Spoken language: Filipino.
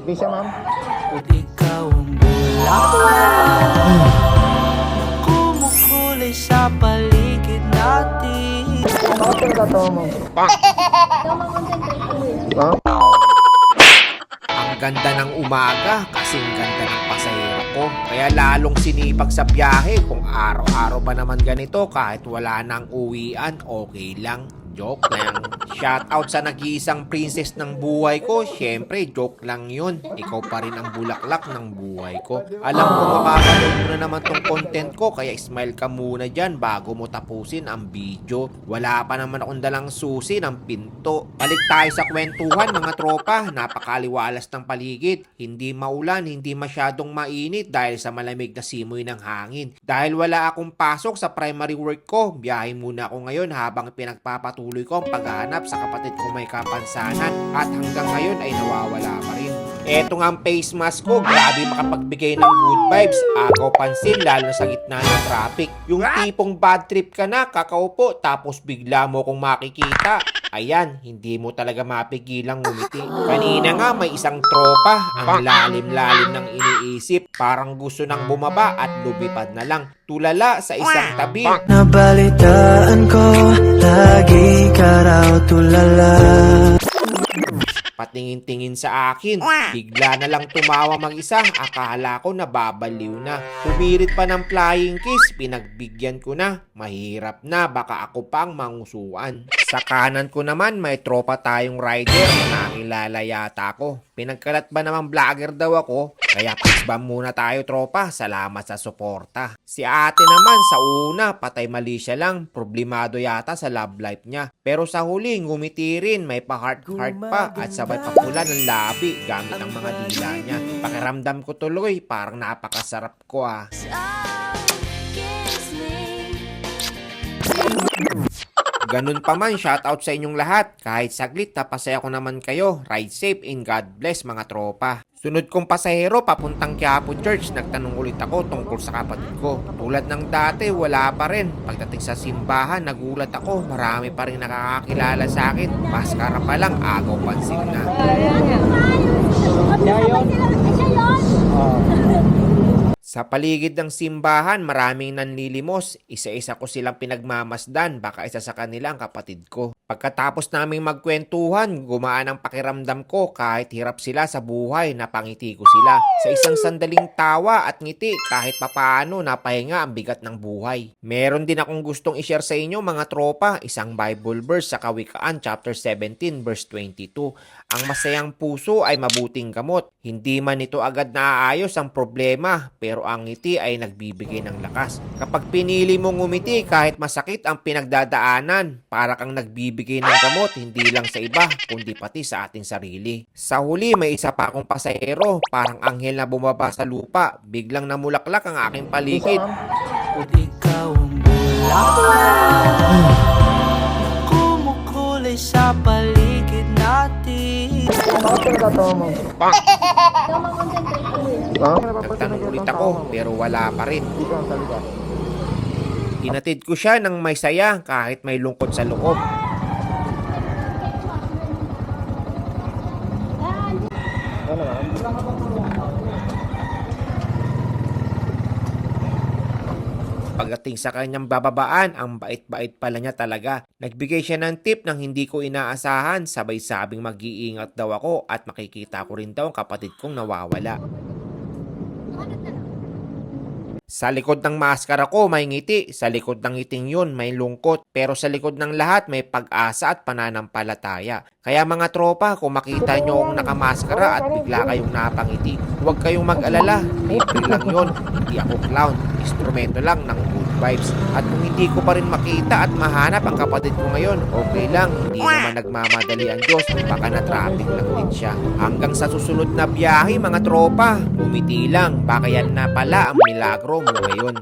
Pisya, ma'am. Ikaw ang bulaklak kumukulay sa paligid natin. Bakit ka to, ma'am? Ha? Ang ganda ng umaga, kasing ganda ng pasahero ko. Kaya lalong sinipag sa biyahe. Kung araw-araw ba naman ganito, kahit wala nang uwian, okay lang. Joke lang. Shout out sa nag-iisang princess ng buhay ko. Syempre, joke lang yun. Ikaw pa rin ang bulaklak ng buhay ko. Alam ko mapapanood mo na naman tong content ko, kaya smile ka muna dyan bago mo tapusin ang video. Wala pa naman akong dalang susi ng pinto. Balik tayo sa kwentuhan mga tropa. Napakaliwalas ng paligid. Hindi maulan, hindi masyadong mainit dahil sa malamig na simoy ng hangin. Dahil wala akong pasok sa primary work ko, biyahe muna ako ngayon habang pinagpapatuloy ko ang paghahanap sa kapatid kong may kapansanan at hanggang ngayon ay nawawala pa rin. Eto nga ang face mask ko, grabe makapagbigay ng good vibes. Agaw pansin lalo sa gitna ng traffic. Yung tipong bad trip ka na, kakaupo, tapos bigla mo kong makikita. Ayan, hindi mo talaga mapigilang ngumiti. Kanina nga may isang tropa, ang lalim-lalim ng iniisip. Parang gusto nang bumaba at lumipad na lang. Tulala sa isang tabi. Nabalitaan ko, lagi ka raw tulala. Patingin-tingin sa akin, bigla na lang tumawa mag-isa, akala ko nababaliw na. Humirit pa ng flying kiss, pinagbigyan ko na, mahirap na, baka ako pang mangusuan. Sa kanan ko naman, may tropa tayong rider na nakilala yata ko. Pinagkalat ba naman vlogger daw ako? Kaya pisbam muna tayo tropa, salamat sa suporta. Si ate naman sa una, patay mali siya lang, problemado yata sa love life niya. Pero sa huli, ngumiti rin, may pa-heart-heart pa at sabay papula ng labi gamit ang mga dila niya. Pakiramdam ko tuloy, parang napakasarap ko ah. Ganun pa man, shoutout sa inyong lahat. Kahit saglit, napasaya ko naman kayo. Ride safe and God bless mga tropa. Sunod kong pasahero, papuntang Quiapo Church, nagtanong ulit ako tungkol sa kapatid ko. Tulad ng dati, wala pa rin. Pagdating sa simbahan, nagulat ako. Marami pa rin nakakakilala sa akin. Maskara pa lang, agaw pansin na. Sa paligid ng simbahan, maraming nanlilimos. Isa-isa ko silang pinagmamasdan, baka isa sa kanila ang kapatid ko. Pagkatapos naming magkwentuhan, gumaan ang pakiramdam ko kahit hirap sila sa buhay, napangiti ko sila. Sa isang sandaling tawa at ngiti, kahit papaano napahinga ang bigat ng buhay. Meron din akong gustong i-share sa inyo mga tropa, isang Bible verse sa Kawikaan chapter 17 verse 22. Ang masayang puso ay mabuting gamot. Hindi man ito agad naaayos ang problema, pero ang ngiti ay nagbibigay ng lakas. Kapag pinili mong ngumiti kahit masakit ang pinagdadaanan, para kang nagbibigay ng gamot hindi lang sa iba, kundi pati sa ating sarili. Sa huli, may isa pa akong pasahero, parang anghel na bumaba sa lupa. Biglang namulaklak ang aking paligid. Ikaw ang bulaklak kumukulay sa paligid natin. Bakit ka to, ma'am? Ha? Nagtanong ulit ako, pero wala pa rin. Ikaw, salita. Hinatid ko siya ng may saya kahit may lungkot sa loob. Ano, ma'am? Pagdating sa kanyang bababaan, ang bait-bait pala niya talaga. Nagbigay siya ng tip nang hindi ko inaasahan, sabay sabing mag-iingat daw ako at makikita ko rin daw ang kapatid kong nawawala. Sa likod ng maskara ko may ngiti, sa likod ng ngiting yun may lungkot, pero sa likod ng lahat may pag-asa at pananampalataya. Kaya mga tropa, kung makita nyo akong nakamaskara at bigla kayong napangiti, huwag kayong mag-alala, libre lang yun, hindi ako clown, instrumento lang ng good vibes. At kung hindi ko pa rin makita at mahanap ang kapatid ko ngayon, okay lang, hindi naman nagmamadali ang Diyos, baka na-traffic lang din siya. Hanggang sa susunod na biyahe mga tropa, umiti lang, baka yan na pala ang milagro mo ngayon.